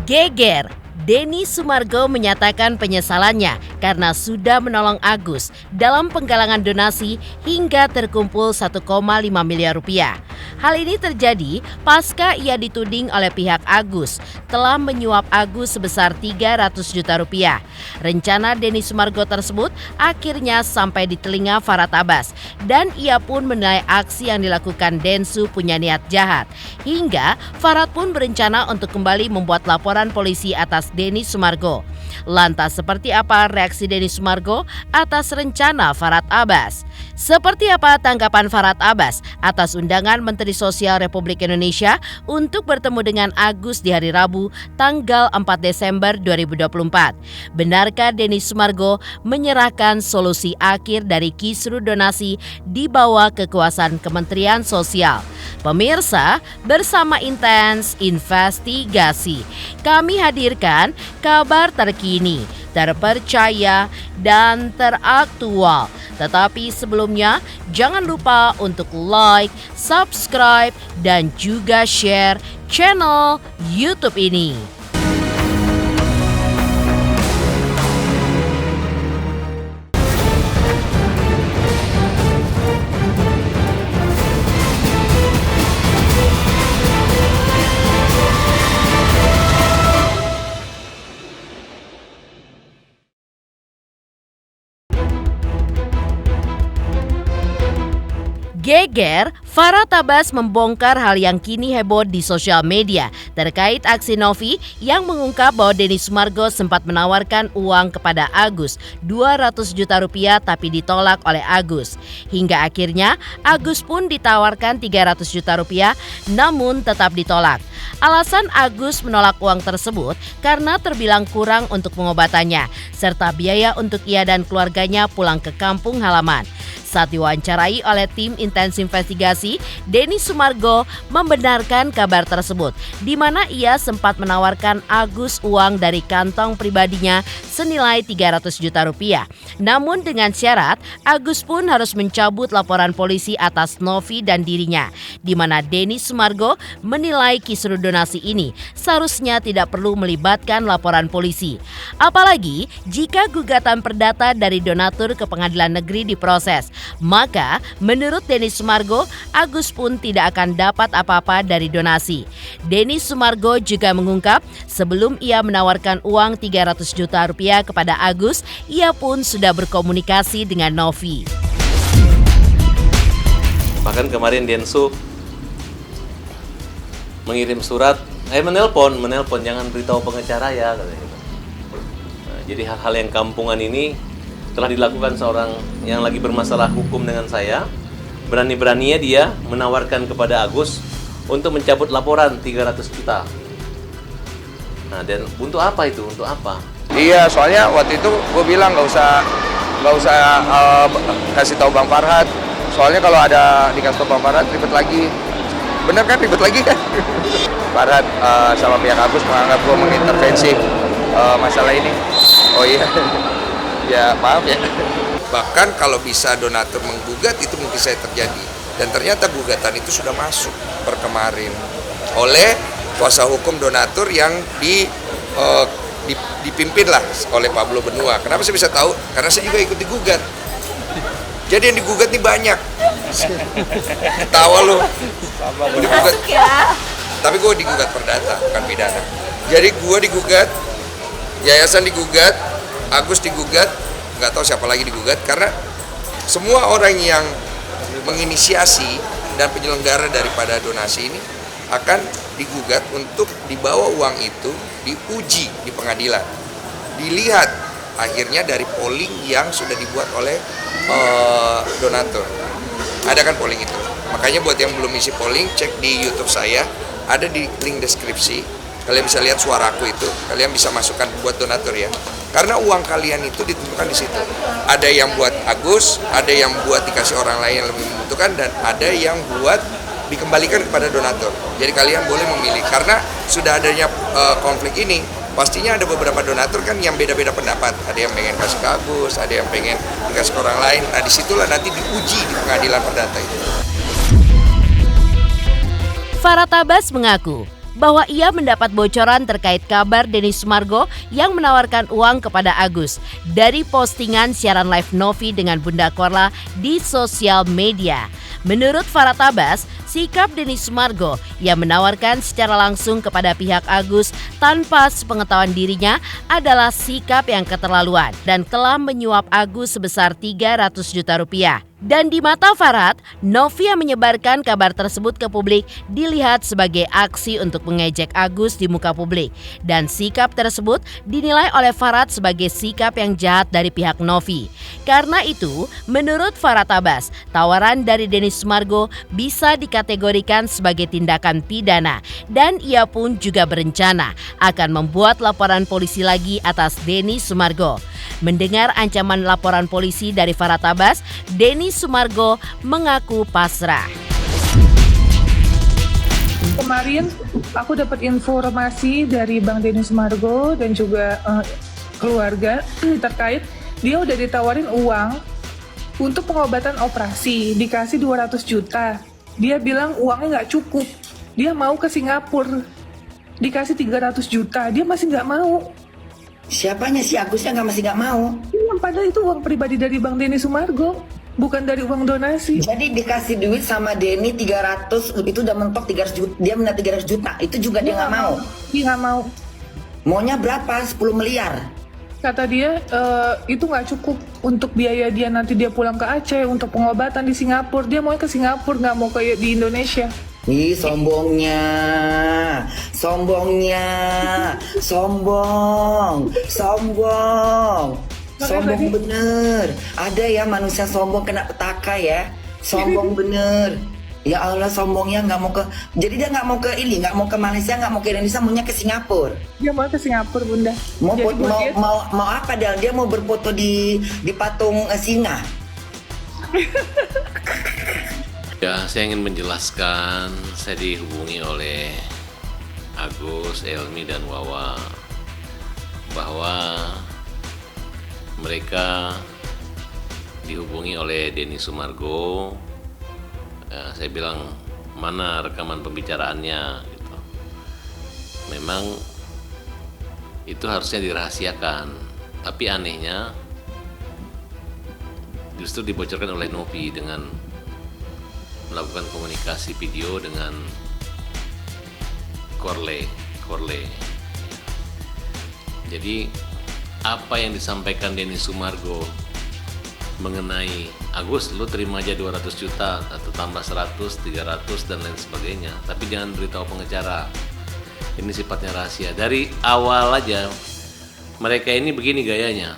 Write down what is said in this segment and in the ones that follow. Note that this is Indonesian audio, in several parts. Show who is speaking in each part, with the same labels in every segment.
Speaker 1: Geger, Denny Sumargo menyatakan penyesalannya karena sudah menolong Agus dalam penggalangan donasi hingga terkumpul 1,5 miliar rupiah. Hal ini terjadi pasca ia dituding oleh pihak Agus telah menyuap Agus sebesar 300 juta rupiah. Rencana Denny Sumargo tersebut akhirnya sampai di telinga Farhad Abbas dan ia pun menilai aksi yang dilakukan Densu punya niat jahat. Hingga Farhad pun berencana untuk kembali membuat laporan polisi atas Denny Sumargo. Lantas seperti apa reaksi Denny Sumargo atas rencana Farhad Abbas? Seperti apa tanggapan Farhad Abbas atas undangan Menteri Sosial Republik Indonesia untuk bertemu dengan Agus di hari Rabu tanggal 4 Desember 2024? Benarkah Denny Sumargo menyerahkan solusi akhir dari kisru donasi di bawah kekuasaan Kementerian Sosial? Pemirsa, bersama Intens Investigasi, kami hadirkan kabar terkini, terpercaya, dan teraktual. Tetapi sebelumnya, jangan lupa untuk like, subscribe, dan juga share channel YouTube ini. Geger, Farhad Abbas membongkar hal yang kini heboh di sosial media terkait aksi Novi yang mengungkap bahwa Denny Sumargo sempat menawarkan uang kepada Agus 200 juta rupiah tapi ditolak oleh Agus. Hingga akhirnya Agus pun ditawarkan 300 juta rupiah namun tetap ditolak. Alasan Agus menolak uang tersebut karena terbilang kurang untuk pengobatannya serta biaya untuk ia dan keluarganya pulang ke kampung halaman. Saat diwawancarai oleh tim Intens Investigasi, Denny Sumargo membenarkan kabar tersebut, di mana ia sempat menawarkan Agus uang dari kantong pribadinya senilai 300 juta rupiah. Namun dengan syarat, Agus pun harus mencabut laporan polisi atas Novi dan dirinya, di mana Denny Sumargo menilai kisru donasi ini seharusnya tidak perlu melibatkan laporan polisi. Apalagi jika gugatan perdata dari donatur ke pengadilan negeri diproses, maka menurut Denny Sumargo, Agus pun tidak akan dapat apa-apa dari donasi. Denny Sumargo juga mengungkap sebelum ia menawarkan uang 300 juta rupiah kepada Agus, ia pun sudah berkomunikasi dengan Novi.
Speaker 2: Bahkan kemarin Densu mengirim surat, menelpon jangan beritahu pengacara ya katanya. Nah, jadi hal-hal yang kampungan ini telah dilakukan seorang yang lagi bermasalah hukum dengan saya. Berani-beraninya dia menawarkan kepada Agus untuk mencabut laporan 300 juta. Nah, dan untuk apa itu? Untuk apa?
Speaker 3: Iya, soalnya waktu itu gue bilang nggak usah kasih tahu Bang Farhad. Soalnya kalau ada dikasih tahu Bang Farhad ribet lagi. Bener kan ribet lagi kan? Farhad sama pihak Agus menganggap gue mengintervensi masalah ini. Oh iya. Ya maaf ya. Bahkan kalau bisa donatur menggugat itu mungkin saya terjadi. Dan ternyata gugatan itu sudah masuk per kemarin oleh kuasa hukum donatur yang dipimpin lah oleh Pablo Benua. Kenapa saya bisa tahu? Karena saya juga ikut digugat. Jadi yang digugat nih banyak. Ketawa lo. Digugat. Tapi gue digugat perdata, bukan pidana. Jadi gue digugat, yayasan digugat, Agus digugat, nggak tahu siapa lagi digugat, karena semua orang yang menginisiasi dan penyelenggara daripada donasi ini akan digugat untuk dibawa uang itu diuji di pengadilan. Dilihat akhirnya dari polling yang sudah dibuat oleh donatur. Ada kan polling itu. Makanya buat yang belum isi polling, cek di YouTube saya, ada di link deskripsi. Kalian bisa lihat suaraku itu, kalian bisa masukkan buat donatur ya. Karena uang kalian itu ditentukan di situ. Ada yang buat Agus, ada yang buat dikasih orang lain yang lebih membutuhkan, dan ada yang buat dikembalikan kepada donatur. Jadi kalian boleh memilih. Karena sudah adanya konflik ini, pastinya ada beberapa donatur kan yang beda-beda pendapat. Ada yang pengen kasih ke Agus, ada yang pengen dikasih ke orang lain. Nah disitulah nanti diuji di pengadilan perdata itu.
Speaker 1: Farhad Abbas mengaku bahwa ia mendapat bocoran terkait kabar Denny Sumargo yang menawarkan uang kepada Agus dari postingan siaran live Novi dengan Bunda Korla di sosial media. Menurut Farhat Abbas, sikap Denny Sumargo yang menawarkan secara langsung kepada pihak Agus tanpa sepengetahuan dirinya adalah sikap yang keterlaluan dan telah menyuap Agus sebesar 300 juta rupiah. Dan di mata Farhat, Novi yang menyebarkan kabar tersebut ke publik dilihat sebagai aksi untuk mengejek Agus di muka publik. Dan sikap tersebut dinilai oleh Farhat sebagai sikap yang jahat dari pihak Novi. Karena itu, menurut Farhat Abbas, tawaran dari Denny Sumargo bisa dikategorikan sebagai tindakan pidana. Dan ia pun juga berencana akan membuat laporan polisi lagi atas Denny Sumargo. Mendengar ancaman laporan polisi dari Farhat Abbas, Denny Sumargo mengaku pasrah.
Speaker 4: Kemarin aku dapat informasi dari Bang Denny Sumargo dan juga keluarga terkait dia udah ditawarin uang untuk pengobatan operasi, dikasih 200 juta. Dia bilang uangnya nggak cukup, dia mau ke Singapura, dikasih 300 juta, dia masih nggak mau.
Speaker 5: Siapanya si Agusnya masih nggak mau?
Speaker 4: Padahal itu uang pribadi dari Bang Denny Sumargo, bukan dari uang donasi.
Speaker 5: Jadi dikasih duit sama Denny 300, itu udah mentok 300 juta, dia minta 300 juta, itu juga dia nggak mau?
Speaker 4: Dia nggak mau.
Speaker 5: Maunya berapa? 10 miliar?
Speaker 4: Kata dia itu nggak cukup untuk biaya dia nanti dia pulang ke Aceh untuk pengobatan di Singapura. Dia mau ke Singapura, nggak mau kayak di Indonesia.
Speaker 5: Ih, sombongnya, sombong bener. Ada ya manusia sombong kena petaka ya, sombong bener. Ya Allah, sombongnya nggak mau ke, jadi dia nggak mau ke ini, nggak mau ke Malaysia, nggak mau ke Indonesia, maunya ke Singapura.
Speaker 4: Dia mau ke Singapura, Bunda.
Speaker 5: Mau apa dia? Dia mau berfoto di patung singa.
Speaker 2: Ya, saya ingin menjelaskan, saya dihubungi oleh Agus, Elmi, dan Wawa bahwa mereka dihubungi oleh Denny Sumargo. Ya, saya bilang, mana rekaman pembicaraannya gitu. Memang itu harusnya dirahasiakan, tapi anehnya justru dibocorkan oleh Novi dengan melakukan komunikasi video dengan Korle. Jadi apa yang disampaikan Denny Sumargo mengenai Agus, lu terima aja 200 juta atau tambah 100, 300 dan lain sebagainya, tapi jangan beritahu pengacara. Ini sifatnya rahasia. Dari awal aja mereka ini begini gayanya.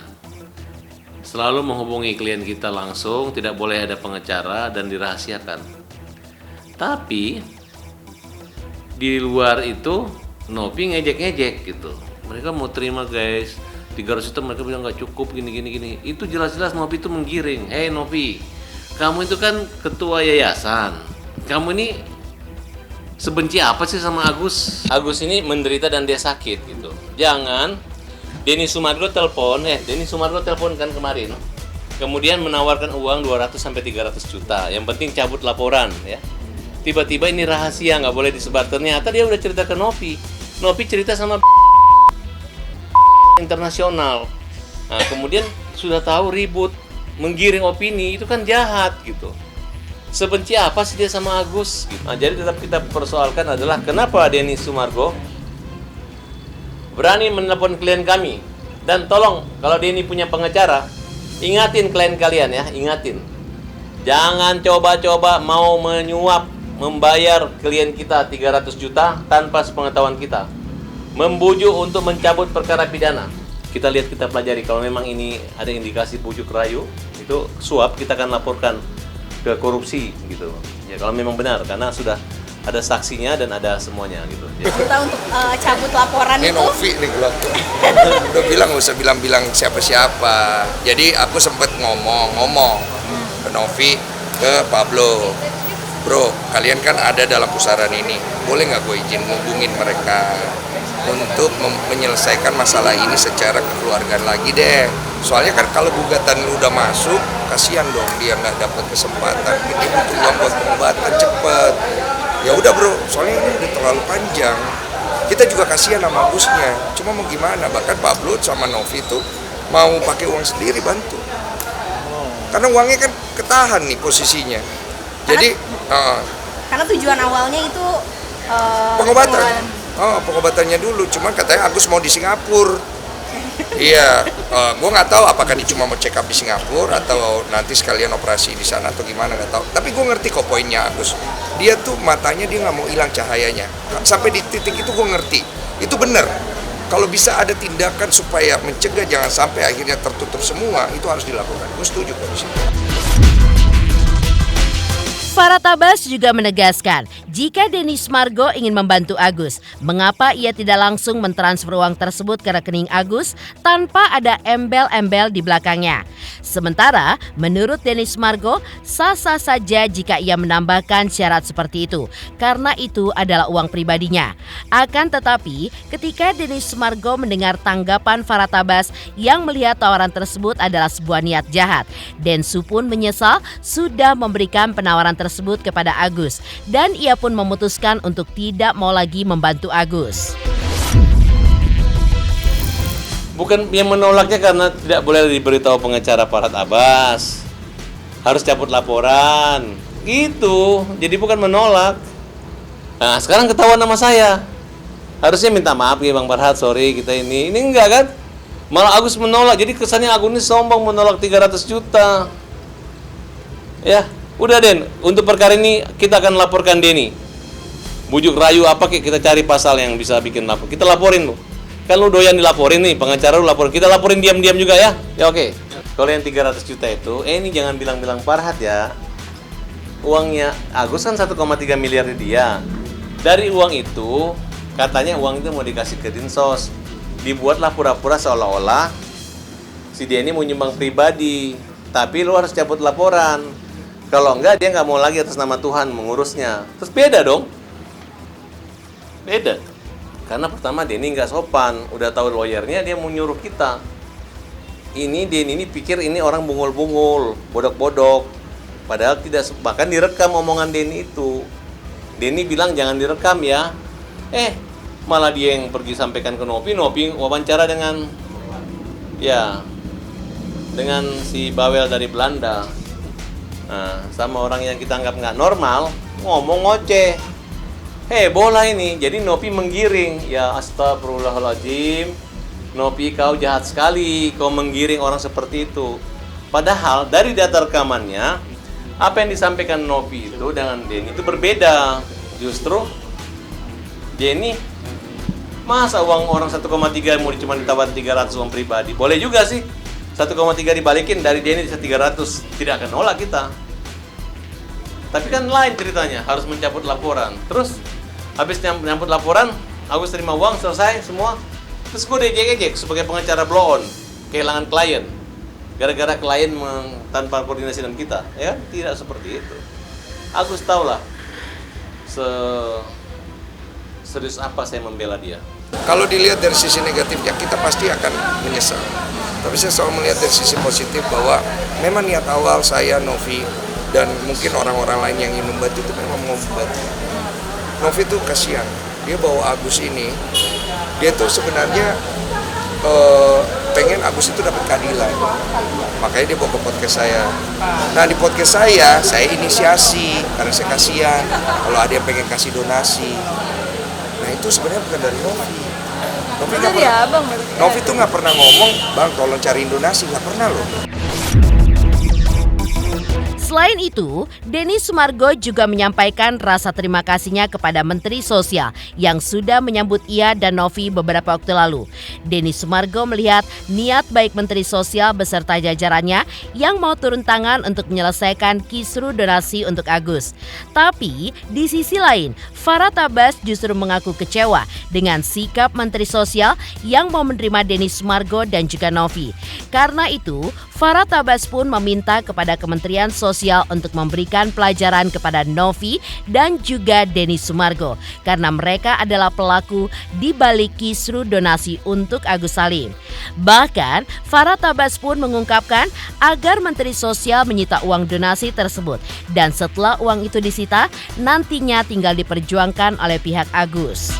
Speaker 2: Selalu menghubungi klien kita langsung, tidak boleh ada pengacara dan dirahasiakan. Tapi di luar itu Novi ngejek-ngejek gitu. Mereka mau terima guys, 300 juta mereka bilang nggak cukup gini. Itu jelas-jelas Novi itu menggiring. Novi, kamu itu kan ketua yayasan. Kamu ini sebenci apa sih sama Agus? Agus ini menderita dan dia sakit gitu. Jangan Denny Sumargo telepon kan kemarin. Kemudian menawarkan uang 200 sampai 300 juta. Yang penting cabut laporan ya. Tiba-tiba ini rahasia, nggak boleh disebar. Ternyata dia udah cerita ke Novi. Novi cerita sama internasional. Nah, kemudian sudah tahu ribut, menggiring opini, itu kan jahat gitu. Sebenci apa sih dia sama Agus? Nah, jadi tetap kita persoalkan adalah kenapa Denny Sumargo berani menelpon klien kami. Dan tolong, kalau Denny punya pengacara, ingatin klien kalian ya, ingatin. Jangan coba-coba mau menyuap, membayar klien kita 300 juta tanpa sepengetahuan kita. Membujuk untuk mencabut perkara pidana. Kita lihat, kita pelajari. Kalau memang ini ada indikasi bujuk rayu, itu suap, kita akan laporkan ke korupsi gitu. Ya kalau memang benar, karena sudah ada saksinya dan ada semuanya gitu. Ya.
Speaker 6: Kita untuk cabut laporan
Speaker 3: ini
Speaker 6: itu.
Speaker 3: Novi nih udah bilang, nggak usah bilang siapa-siapa. Jadi aku sempat ngomong ke Novi, ke Pablo. Bro, kalian kan ada dalam pusaran ini, boleh nggak gue izin ngubungin mereka untuk menyelesaikan masalah ini secara kekeluargaan lagi deh. Soalnya kan kalau gugatan lu udah masuk, kasihan dong dia nggak dapat kesempatan. Ini butuh uang buat pengobatan cepet. Ya udah bro, soalnya ini udah terlalu panjang. Kita juga kasihan sama Agusnya. Cuma mau gimana? Bahkan Pak Blut sama Novi itu mau pakai uang sendiri bantu. Karena uangnya kan ketahan nih posisinya. Jadi
Speaker 6: Karena tujuan awalnya itu
Speaker 3: pengobatan. Pengobatannya dulu. Cuman katanya Agus mau di Singapura. Iya, gue nggak tahu apakah dia cuma mau check up di Singapura atau nanti sekalian operasi di sana atau gimana, nggak tahu. Tapi gue ngerti kok poinnya Agus. Dia tuh matanya dia nggak mau hilang cahayanya. Sampai di titik itu gue ngerti. Itu benar. Kalau bisa ada tindakan supaya mencegah jangan sampai akhirnya tertutup semua, itu harus dilakukan. Gue setuju kok di situ.
Speaker 1: Farah Tabas juga menegaskan, jika Denny Sumargo ingin membantu Agus, mengapa ia tidak langsung mentransfer uang tersebut ke rekening Agus tanpa ada embel-embel di belakangnya. Sementara, menurut Denny Sumargo, sah-sah saja jika ia menambahkan syarat seperti itu, karena itu adalah uang pribadinya. Akan tetapi, ketika Denny Sumargo mendengar tanggapan Farah Tabas yang melihat tawaran tersebut adalah sebuah niat jahat, Densu pun menyesal sudah memberikan penawaran tersebut kepada Agus dan ia pun memutuskan untuk tidak mau lagi membantu Agus.
Speaker 2: Bukan yang menolaknya karena tidak boleh diberitahu pengacara Farah Tabas. Harus cabut laporan. Gitu. Jadi bukan menolak. Nah, sekarang ketahuan nama saya. Harusnya minta maaf ya Bang Farhat, sorry kita ini. Ini enggak kan? Malah Agus menolak. Jadi kesannya Agus ini sombong menolak 300 juta. Ya. Udah Den, untuk perkara ini kita akan laporkan Denny. Bujuk rayu apa kita cari pasal yang bisa bikin lapor. Kita laporin lu. Kan lu doyan dilaporin nih, pengacara lu laporin. Kita laporin diam-diam juga ya. Ya oke. Kalau yang 300 juta itu, ini jangan bilang-bilang Farhat ya. Uangnya Agus kan 1,3 miliar dia. Dari uang itu, katanya uang itu mau dikasih ke Dinsos. Dibuatlah pura-pura seolah-olah si Denny mau nyumbang pribadi. Tapi lu harus cabut laporan. Kalau enggak, dia nggak mau lagi atas nama Tuhan mengurusnya. Terus beda dong. Beda. Karena pertama Denny nggak sopan. Udah tahu lawyernya, dia mau nyuruh kita. Ini Denny ini pikir ini orang bungul-bungul, bodok-bodok. Padahal tidak, bahkan direkam omongan Denny itu. Denny bilang jangan direkam ya. Malah dia yang pergi sampaikan ke Novi. Novi wawancara dengan si bawel dari Belanda. Nah, sama orang yang kita anggap nggak normal, ngomong ngoceh. Bola ini. Jadi Novi menggiring. Ya astagfirullahaladzim. Novi kau jahat sekali. Kau menggiring orang seperti itu. Padahal dari data rekamannya, apa yang disampaikan Novi itu dengan Denny itu berbeda. Justru Denny, masa uang orang 1,3 mau cuma ditawar 300 uang pribadi? Boleh juga sih. 1,3 dibalikin dari Denny bisa 300, tidak akan nolak kita. Tapi kan lain ceritanya, harus mencabut laporan. Terus habis mencabut laporan, Agus terima uang, selesai semua. Terus gue diejek-ejek sebagai pengacara blow on, kehilangan klien. Gara-gara klien tanpa koordinasi dengan kita, ya tidak seperti itu. Agus tahulah serius apa saya membela dia.
Speaker 3: Kalau dilihat dari sisi negatifnya, kita pasti akan menyesal. Tapi saya selalu melihat dari sisi positif bahwa memang niat awal saya, Novi, dan mungkin orang-orang lain yang ingin membantu itu memang mau membantu. Novi itu kasihan, dia bawa Agus ini, dia tuh sebenarnya pengen Agus itu dapat keadilan. Makanya dia bawa ke podcast saya. Nah di podcast saya inisiasi, karena saya kasihan kalau ada yang pengen kasih donasi. Nah itu sebenarnya bukan dari Novi. Novi tuh nggak pernah ngomong, Bang tolong cariin donasi, nggak pernah loh.
Speaker 1: Selain itu, Denny Sumargo juga menyampaikan rasa terima kasihnya kepada Menteri Sosial yang sudah menyambut ia dan Novi beberapa waktu lalu. Denny Sumargo melihat niat baik Menteri Sosial beserta jajarannya yang mau turun tangan untuk menyelesaikan kisru donasi untuk Agus. Tapi di sisi lain, Farah Tabas justru mengaku kecewa dengan sikap Menteri Sosial yang mau menerima Denny Sumargo dan juga Novi. Karena itu, Farah Tabas pun meminta kepada Kementerian Sosial untuk memberikan pelajaran kepada Novi dan juga Denny Sumargo karena mereka adalah pelaku di balik kisru donasi untuk Agus Salim. Bahkan, Farah Tabas pun mengungkapkan agar Menteri Sosial menyita uang donasi tersebut dan setelah uang itu disita, nantinya tinggal diperjuangkan oleh pihak Agus.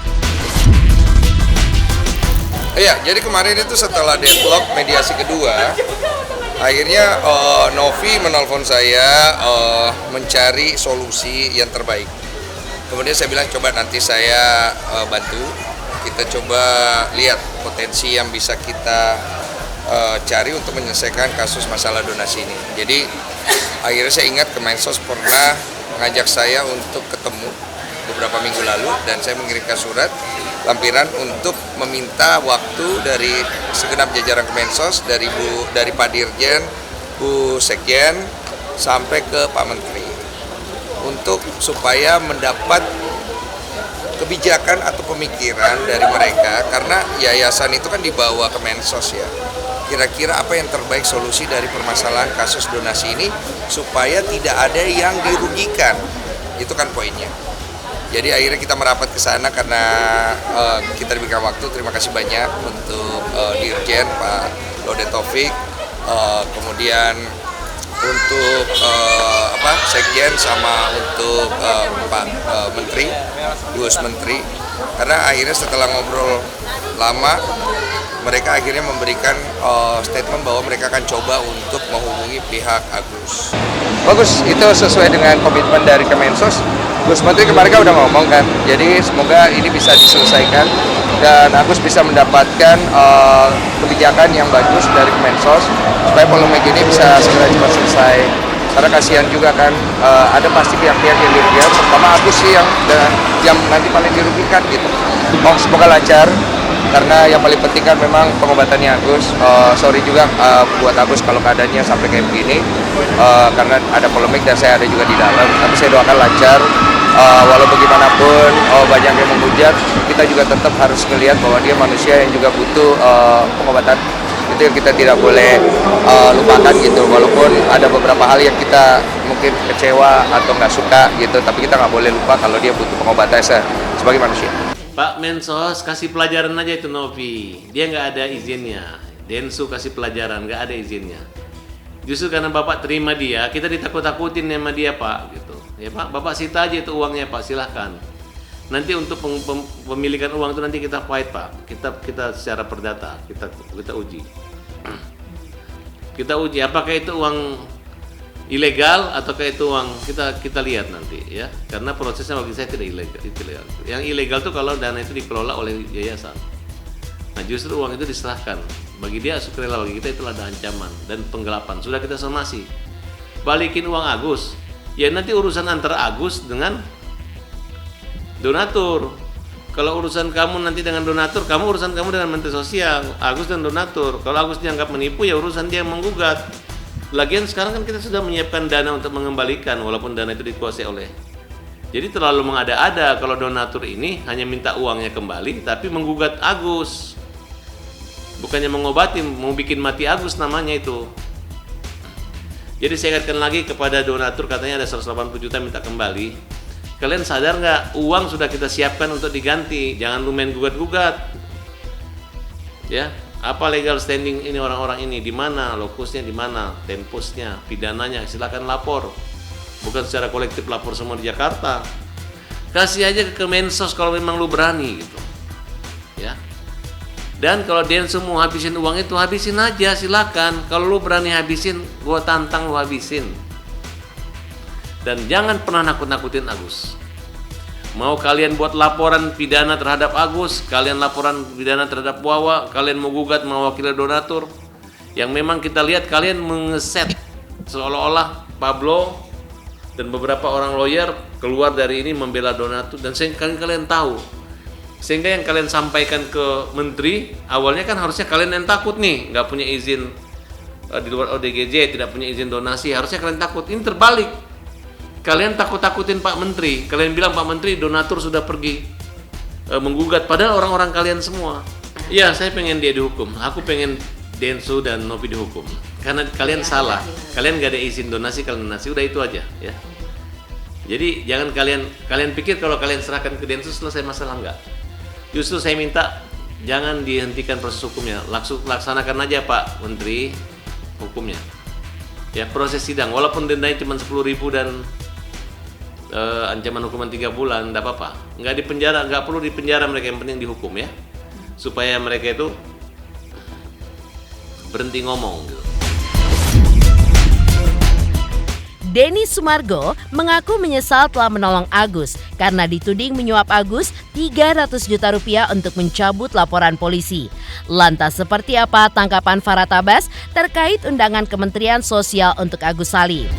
Speaker 3: Iya, jadi kemarin itu setelah deadlock mediasi kedua, akhirnya Novi menelpon saya mencari solusi yang terbaik. Kemudian saya bilang coba nanti saya bantu, kita coba lihat potensi yang bisa kita cari untuk menyelesaikan kasus masalah donasi ini. Jadi akhirnya saya ingat Kemensos pernah mengajak saya untuk ketemu beberapa minggu lalu dan saya mengirimkan surat lampiran untuk meminta waktu dari segenap jajaran Kemensos, dari Pak Dirjen, Bu Sekjen sampai ke Pak Menteri untuk supaya mendapat kebijakan atau pemikiran dari mereka, karena yayasan itu kan di bawah Kemensos ya. Kira-kira apa yang terbaik solusi dari permasalahan kasus donasi ini supaya tidak ada yang dirugikan, itu kan poinnya. Jadi akhirnya kita merapat ke sana karena kita diberikan waktu. Terima kasih banyak untuk Dirjen Pak Lode Taufik, kemudian untuk Sekjen sama untuk Pak Menteri, Gus Menteri. Karena akhirnya setelah ngobrol lama, mereka akhirnya memberikan statement bahwa mereka akan coba untuk menghubungi pihak Agus.
Speaker 7: Bagus, itu sesuai dengan komitmen dari Kemensos. Gus Menteri kemarin kan udah ngomong kan, jadi semoga ini bisa diselesaikan dan Agus bisa mendapatkan kebijakan yang bagus dari Kemensos supaya polemik ini bisa segera cepat selesai. Karena kasihan juga kan, ada pasti pihak-pihak yang dirugikan, terutama Agus sih yang nanti paling dirugikan gitu. Semoga lancar. Karena yang paling penting kan memang pengobatannya Agus. Sorry juga buat Agus kalau keadaannya sampai kayak begini, karena ada polemik dan saya ada juga di dalam. Tapi saya doakan lancar. Walau bagaimanapun banyak yang menghujat, kita juga tetap harus melihat bahwa dia manusia yang juga butuh pengobatan. Itu yang kita tidak boleh lupakan gitu. Walaupun ada beberapa hal yang kita mungkin kecewa atau nggak suka gitu, tapi kita nggak boleh lupa kalau dia butuh pengobatan sebagai manusia.
Speaker 2: Pak Mensos kasih pelajaran aja itu Novi, dia nggak ada izinnya. Densu kasih pelajaran, nggak ada izinnya. Justru karena Bapak terima dia, kita ditakut-takutin sama dia Pak, gitu. Ya Pak, Bapak sita aja itu uangnya Pak, silahkan. Nanti untuk pemilikan uang itu nanti kita fight Pak, kita secara perdata, kita uji. Kita uji apakah itu uang ilegal ataukah itu uang, kita lihat nanti ya, karena prosesnya bagi saya tidak ilegal. Yang ilegal tuh kalau dana itu dikelola oleh yayasan. Nah justru uang itu diserahkan bagi dia sukarela, bagi kita itu ada ancaman dan penggelapan. Sudah kita somasi, balikin uang Agus ya, nanti urusan antara Agus dengan donatur. Kalau urusan kamu nanti dengan donatur, kamu urusan kamu dengan Menteri Sosial, Agus dan donatur. Kalau Agus dianggap menipu ya urusan dia yang menggugat. Lagian sekarang kan kita sudah menyiapkan dana untuk mengembalikan walaupun dana itu dikuasai oleh. Jadi terlalu mengada-ada kalau donatur ini hanya minta uangnya kembali tapi menggugat Agus. Bukannya mengobati, mau bikin mati Agus namanya itu. Jadi saya ingatkan lagi kepada donatur, katanya ada 180 juta minta kembali. Kalian sadar nggak, uang sudah kita siapkan untuk diganti, jangan lu main gugat-gugat. Ya. Apa legal standing ini orang-orang ini, di mana lokusnya, di mana tempusnya, pidananya, silakan lapor. Bukan secara kolektif lapor semua di Jakarta. Kasih aja ke Kemensos kalau memang lu berani gitu. Ya. Dan kalau Densu mau habisin uang itu, habisin aja, silakan. Kalau lu berani habisin, gua tantang lu habisin. Dan jangan pernah nakut-nakutin Agus. Mau kalian buat laporan pidana terhadap Agus, kalian laporan pidana terhadap Wawa, kalian mau gugat mewakili donatur, yang memang kita lihat kalian mengeset seolah-olah Pablo dan beberapa orang lawyer keluar dari ini membela donatur, dan sehingga kalian tahu, sehingga yang kalian sampaikan ke menteri awalnya kan harusnya kalian yang takut nih, nggak punya izin di luar ODGJ, tidak punya izin donasi, harusnya kalian takut. Ini terbalik. Kalian takut-takutin Pak Menteri. Kalian bilang Pak Menteri donatur sudah pergi menggugat. Padahal orang-orang kalian semua. Iya, saya pengen dia dihukum. Aku pengen Densu dan Novi dihukum. Karena kalian salah. Kalian gak ada izin donasi, kalian donasi. Udah itu aja. Ya. Jadi jangan kalian pikir kalau kalian serahkan ke Densu selesai masalah, enggak. Justru saya minta jangan dihentikan proses hukumnya. Laksanakan aja Pak Menteri hukumnya. Ya, proses sidang. Walaupun dendanya cuma 10.000 dan ancaman hukuman 3 bulan, enggak apa-apa. Enggak dipenjara, enggak perlu dipenjara mereka, yang penting dihukum ya. supaya mereka itu berhenti ngomong gitu.
Speaker 1: Denny Sumargo mengaku menyesal telah menolong Agus karena dituding menyuap Agus 300 juta rupiah untuk mencabut laporan polisi. Lantas seperti apa tanggapan Farah Tabas terkait undangan Kementerian Sosial untuk Agus Salim?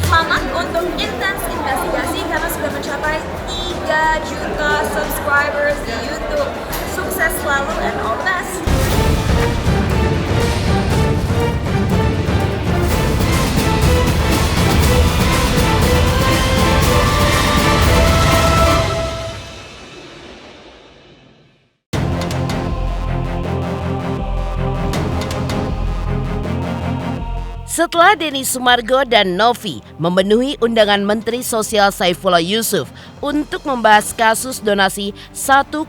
Speaker 6: Selamat untuk intens investigasi karena sudah mencapai 3 juta subscribers di YouTube. Sukses selalu and all the best.
Speaker 1: Setelah Denny Sumargo dan Novi memenuhi undangan Menteri Sosial Saifullah Yusuf untuk membahas kasus donasi 1,5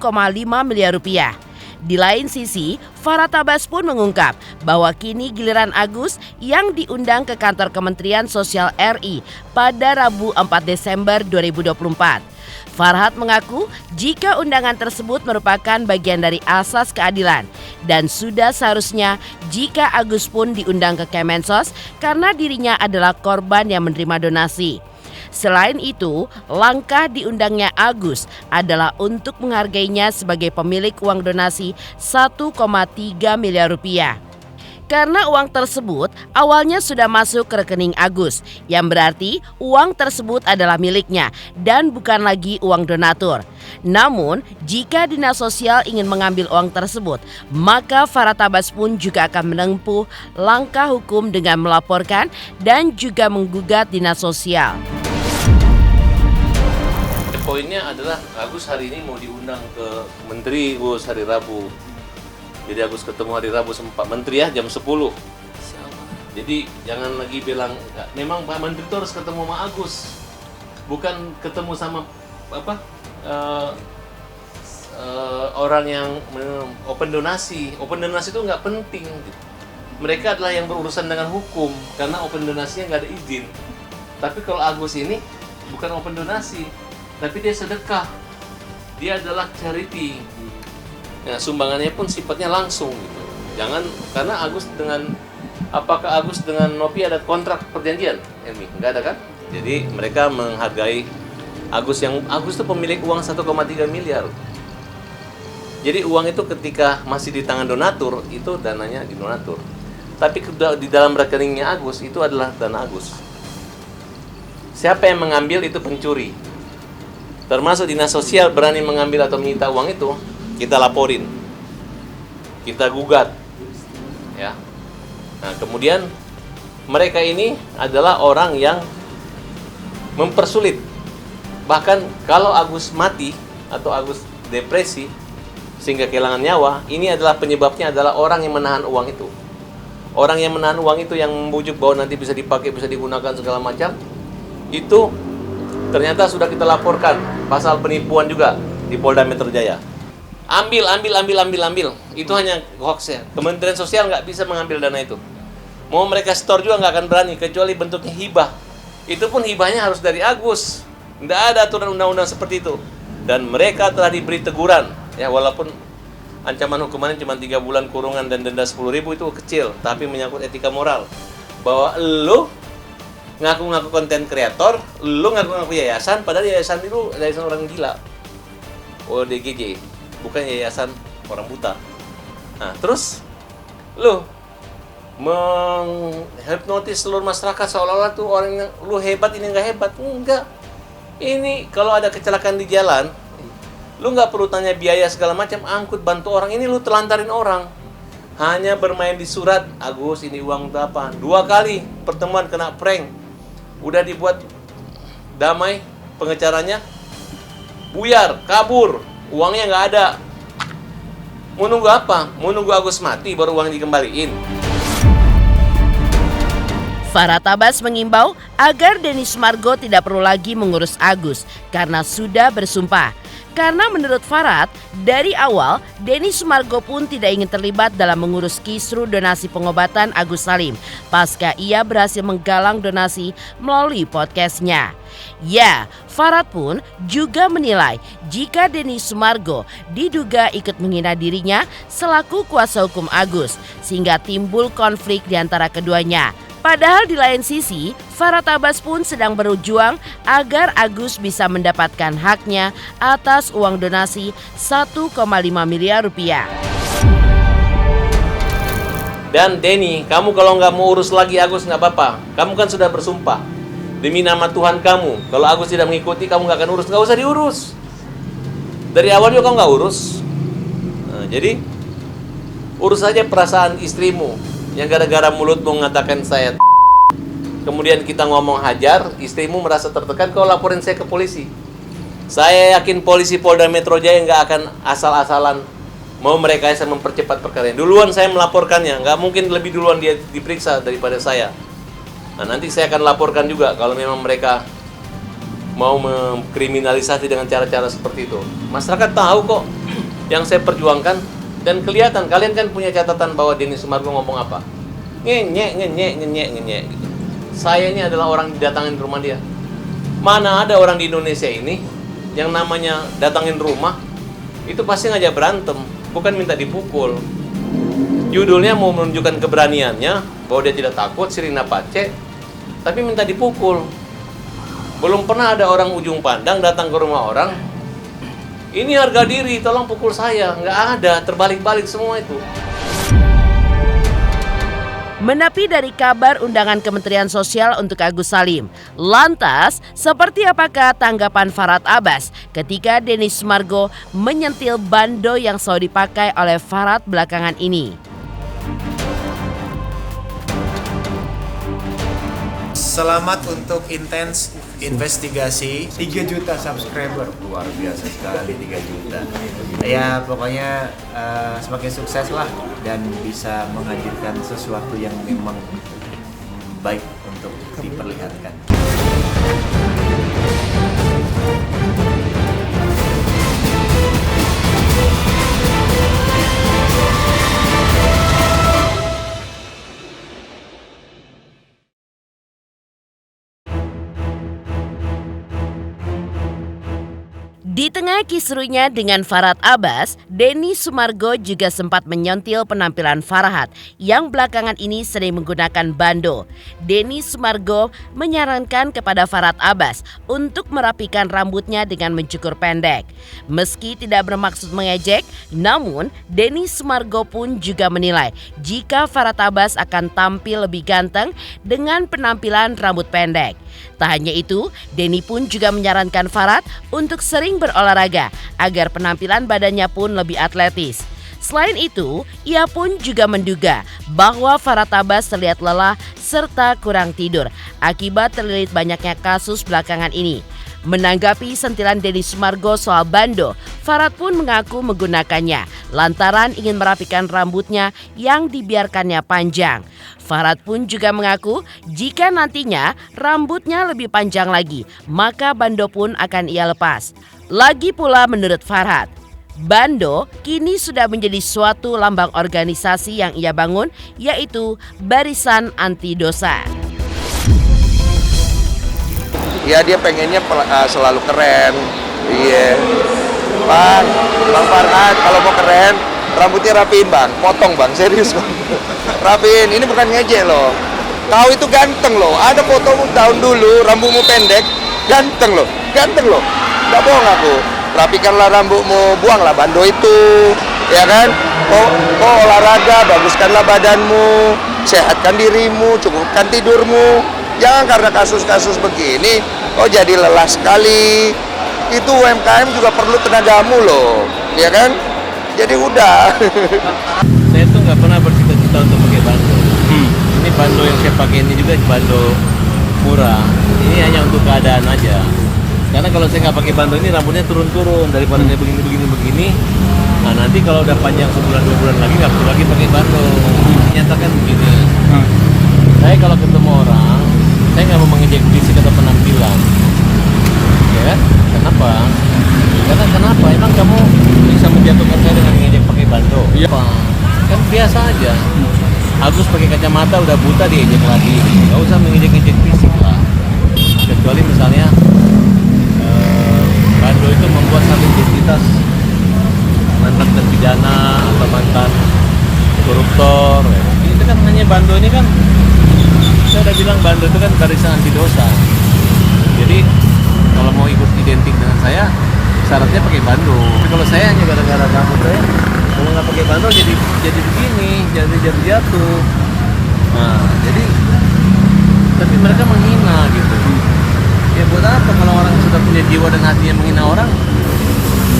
Speaker 1: miliar rupiah. Di lain sisi, Farah Tabas pun mengungkap bahwa kini giliran Agus yang diundang ke kantor Kementerian Sosial RI pada Rabu 4 Desember 2024. Farhat mengaku jika undangan tersebut merupakan bagian dari asas keadilan dan sudah seharusnya jika Agus pun diundang ke Kemensos karena dirinya adalah korban yang menerima donasi. Selain itu, langkah diundangnya Agus adalah untuk menghargainya sebagai pemilik uang donasi 1,3 miliar rupiah. Karena uang tersebut awalnya sudah masuk ke rekening Agus, yang berarti uang tersebut adalah miliknya dan bukan lagi uang donatur. Namun, jika Dinas Sosial ingin mengambil uang tersebut, maka Farah Tabas pun juga akan menempuh langkah hukum dengan melaporkan dan juga menggugat Dinas Sosial.
Speaker 2: Poinnya adalah Agus hari ini mau diundang ke Menteri Gus hari Rabu. Jadi Agus ketemu hari Rabu sempat Menteri ya jam 10. Jadi jangan lagi bilang memang Pak Menteri itu harus ketemu sama Agus. Bukan ketemu sama orang yang open donasi. Open donasi itu nggak penting. Mereka adalah yang berurusan dengan hukum karena open donasinya nggak ada izin. Tapi kalau Agus ini bukan open donasi, tapi dia sedekah. Dia adalah charity. Nah, sumbangannya pun sifatnya langsung gitu. Jangan karena apakah Agus dengan Novi ada kontrak perjanjian? Elmi, enggak ada kan? Jadi mereka menghargai Agus itu pemilik uang 1,3 miliar. Jadi uang itu ketika masih di tangan donatur itu dananya di donatur. Tapi di dalam rekeningnya Agus itu adalah dana Agus. Siapa yang mengambil itu pencuri. Termasuk Dinas Sosial berani mengambil atau menyita uang itu, kita laporin, kita gugat, ya. Nah, kemudian mereka ini adalah orang yang mempersulit. Bahkan kalau Agus mati atau Agus depresi sehingga kehilangan nyawa, ini adalah penyebabnya adalah orang yang menahan uang itu. Orang yang menahan uang itu yang membujuk bahwa nanti bisa dipakai, bisa digunakan segala macam, itu ternyata sudah kita laporkan pasal penipuan juga di Polda Metro Jaya. Ambil. Itu hanya hoax ya. Kementerian Sosial nggak bisa mengambil dana itu. Mau mereka store juga nggak akan berani, kecuali bentuknya hibah. Itu pun hibahnya harus dari Agus. Nggak ada aturan undang-undang seperti itu. Dan mereka telah diberi teguran. Ya, walaupun ancaman hukumannya cuma 3 bulan kurungan dan denda 10.000 itu kecil. Tapi menyangkut etika moral. Bahwa lo ngaku-ngaku konten kreator, lo ngaku-ngaku yayasan, padahal yayasan itu yayasan orang gila. ODGJ. Bukan yayasan orang buta. Nah, terus lu menghipnotis seluruh masyarakat seolah-olah tuh orang yang lu hebat, ini nggak hebat. Enggak. Ini kalau ada kecelakaan di jalan, lu nggak perlu tanya biaya segala macam, angkut bantu orang. Ini lu telantarin orang. Hanya bermain di surat, Agus ini uang berapa? 2 kali pertemuan kena prank. Udah dibuat damai pengecaranya, buyar, kabur. Uangnya nggak ada. Mau nunggu apa? Mau nunggu Agus mati baru uang dikembaliin.
Speaker 1: Farhad Abbas mengimbau agar Denny Sumargo tidak perlu lagi mengurus Agus karena sudah bersumpah. Karena menurut Farhad, dari awal Denny Sumargo pun tidak ingin terlibat dalam mengurus kisru donasi pengobatan Agus Salim pasca ia berhasil menggalang donasi melalui podcastnya. Ya, Farhad pun juga menilai jika Denny Sumargo diduga ikut menghina dirinya selaku kuasa hukum Agus sehingga timbul konflik di antara keduanya. Padahal di lain sisi, Farhad Abbas pun sedang berjuang agar Agus bisa mendapatkan haknya atas uang donasi 1,5 miliar rupiah.
Speaker 2: Dan Denny, kamu kalau nggak mau urus lagi Agus nggak apa-apa. Kamu kan sudah bersumpah. Demi nama Tuhan kamu, kalau Agus tidak mengikuti, kamu nggak akan urus. Nggak usah diurus. Dari awal juga kamu nggak urus. Nah, jadi, urus saja perasaan istrimu. Yang gara-gara mulutmu mengatakan saya kemudian kita ngomong hajar, istrimu merasa tertekan, kau laporin saya ke polisi. Saya yakin polisi Polda Metro Jaya nggak akan asal-asalan mau merekayasa mempercepat perkara ini. Duluan saya melaporkannya, nggak mungkin lebih duluan dia diperiksa daripada saya. Nah, nanti saya akan laporkan juga kalau memang mereka mau mengkriminalisasi dengan cara-cara seperti itu. Masyarakat tahu kok yang saya perjuangkan. Dan kelihatan, kalian kan punya catatan bahwa Denny Sumargo ngomong apa? Ngenyek gitu. Saya ini adalah orang didatangin ke rumah dia. Mana ada orang di Indonesia ini yang namanya datangin rumah, itu pasti ngajak berantem, bukan minta dipukul. Judulnya mau menunjukkan keberaniannya, bahwa dia tidak takut, sirina pace, tapi minta dipukul. Belum pernah ada orang ujung pandang datang ke rumah orang, ini harga diri, tolong pukul saya. Nggak ada, terbalik-balik semua itu.
Speaker 1: Menepi dari kabar undangan Kementerian Sosial untuk Agus Salim, lantas seperti apakah tanggapan Farhad Abbas ketika Denny Sumargo menyentil bando yang selalu dipakai oleh Farhad belakangan ini?
Speaker 8: Selamat untuk intens investigasi
Speaker 9: 3 juta subscriber, luar biasa sekali 3 juta. Ya pokoknya semakin sukses lah dan bisa menghadirkan sesuatu yang memang baik untuk diperlihatkan.
Speaker 1: Di tengah kisruhnya dengan Farhad Abbas, Denny Sumargo juga sempat menyontil penampilan Farhad yang belakangan ini sering menggunakan bando. Denny Sumargo menyarankan kepada Farhad Abbas untuk merapikan rambutnya dengan mencukur pendek. Meski tidak bermaksud mengejek, namun Denny Sumargo pun juga menilai jika Farhad Abbas akan tampil lebih ganteng dengan penampilan rambut pendek. Tak hanya itu, Denny pun juga menyarankan Farhad untuk sering berolahraga agar penampilan badannya pun lebih atletis. Selain itu, ia pun juga menduga bahwa Farhad Abbas terlihat lelah serta kurang tidur akibat terlilit banyaknya kasus belakangan ini. Menanggapi sentilan Denny Sumargo soal bando, Farhad pun mengaku menggunakannya lantaran ingin merapikan rambutnya yang dibiarkannya panjang. Farhad pun juga mengaku jika nantinya rambutnya lebih panjang lagi, maka bando pun akan ia lepas. Lagi pula menurut Farhad, bando kini sudah menjadi suatu lambang organisasi yang ia bangun, yaitu Barisan Anti Dosa.
Speaker 7: Ya dia pengennya selalu keren. Iya. Bang Farhad kalau mau keren rambutnya rapiin bang, potong bang, serius bang. Rapiin, ini bukan ngejek loh. Kau itu ganteng loh, ada fotomu tahun dulu, rambutmu pendek, ganteng loh. Gak bohong aku. Rapikanlah rambutmu, buanglah bando itu, ya kan? Kau olahraga, baguskanlah badanmu, sehatkan dirimu, cukupkan tidurmu. Jangan karena kasus-kasus begini, kau jadi lelah sekali. Itu UMKM juga perlu tenagamu loh, ya kan? Jadi udah.
Speaker 2: Saya tuh nggak pernah bercita-cita untuk pakai bando. Ini bando yang saya pakai ini juga bando murah. Ini hanya untuk keadaan aja. Karena kalau saya nggak pakai bando ini rambutnya turun-turun daripada saya begini. Nah nanti kalau udah panjang sebulan 2 bulan lagi nggak perlu lagi pakai bando. Nyatakan begini. Saya kalau ketemu orang, saya nggak mau mengejek fisik atau penampilan. Ya kan? Kenapa? Karena kenapa? Emang kamu bisa menjatuhkan saya dengan mengejek pakai bando? Iya. Kan biasa aja. Agus pakai kacamata udah buta diejek lagi. Nggak usah mengejek-ejek fisik lah. Kecuali misalnya bando itu membuat satu identitas mantan terpidana atau mantan koruptor. Itu kan hanya bando ini kan. Saya udah bilang bando itu kan barisan anti dosa. Jadi kalau mau ikut identik dengan saya, syaratnya pakai bando. Tapi kalau saya hanya gara-gara rambut saya, kalau nggak pakai bando jadi begini, jadi jatuh. Nah, jadi tapi mereka menghina gitu. Ya buat apa kalau orang sudah punya jiwa dan hatinya menghina orang?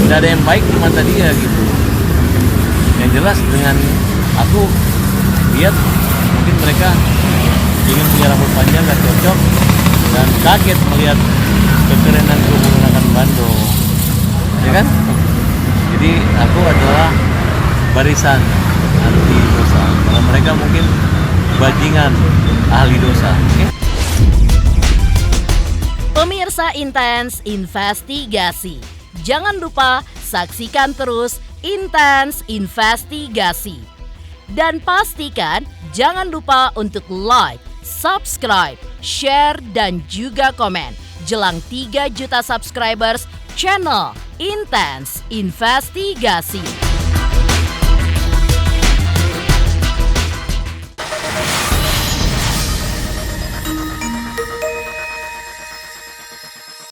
Speaker 2: Tidak ada yang baik di mata dia gitu. Yang jelas dengan aku lihat mungkin mereka ingin punya rambut panjang gak cocok dan kaget melihat kekerenanku menggunakan bando, ya kan? Jadi aku adalah barisan anti dosa. Kalau mereka mungkin bajingan ahli dosa. Okay?
Speaker 1: Pemirsa Intens Investigasi, jangan lupa saksikan terus Intens Investigasi. Dan pastikan jangan lupa untuk like, subscribe, share, dan juga komen jelang 3 juta subscribers channel Intens Investigasi.